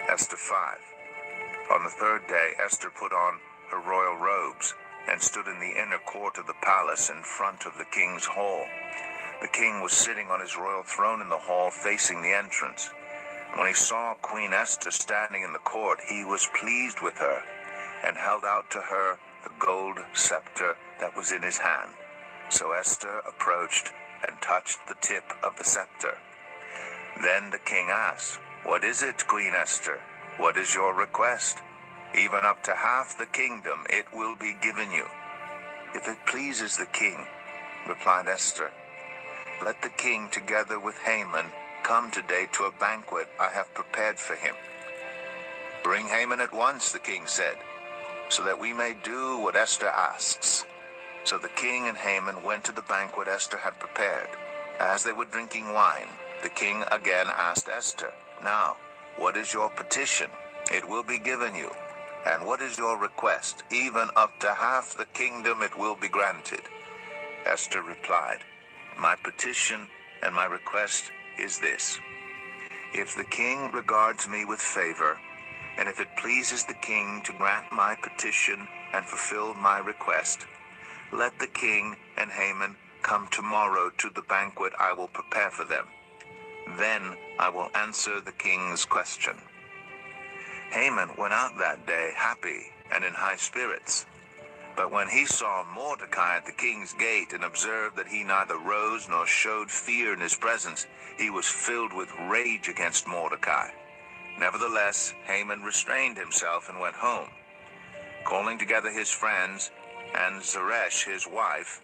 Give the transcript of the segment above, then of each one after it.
Esther 5. On the third day, Esther put on her royal robes and stood in the inner court of the palace in front of the king's hall. The king was sitting on his royal throne in the hall facing the entrance. When he saw Queen Esther standing in the court, he was pleased with her and held out to her the gold scepter that was in his hand. So Esther approached and touched the tip of the scepter. Then the king asked, "What is it, Queen Esther? What is your request? Even up to half the kingdom it will be given you." "If it pleases the king," replied Esther, "let the king together with Haman come today to a banquet I have prepared for him." "Bring Haman at once," the king said, "so that we may do what Esther asks." So the king and Haman went to the banquet Esther had prepared. As they were drinking wine, the king again asked Esther, "Now, what is your petition? It will be given you. And what is your request? Even up to half the kingdom it will be granted." Esther replied, "My petition and my request is this. If the king regards me with favor, and if it pleases the king to grant my petition and fulfill my request, let the king and Haman come tomorrow to the banquet I will prepare for them. Then I will answer the king's question." Haman went out that day happy and in high spirits. But when he saw Mordecai at the king's gate and observed that he neither rose nor showed fear in his presence, he was filled with rage against Mordecai. Nevertheless, Haman restrained himself and went home. Calling together his friends and Zeresh his wife,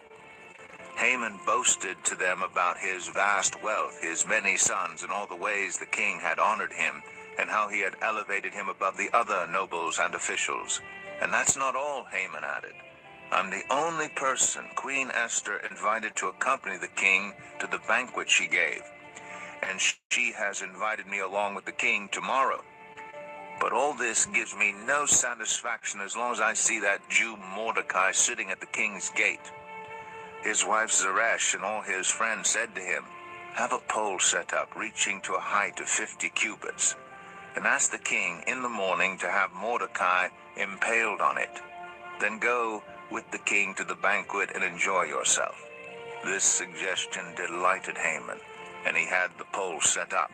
Haman boasted to them about his vast wealth, his many sons, and all the ways the king had honored him, and how he had elevated him above the other nobles and officials. "And that's not all," Haman added. "I'm the only person Queen Esther invited to accompany the king to the banquet she gave, and she has invited me along with the king tomorrow. But all this gives me no satisfaction as long as I see that Jew Mordecai sitting at the king's gate." His wife Zeresh and all his friends said to him, "Have a pole set up reaching to a height of 50 cubits, and ask the king in the morning to have Mordecai impaled on it. Then go with the king to the banquet and enjoy yourself." This suggestion delighted Haman, and he had the pole set up.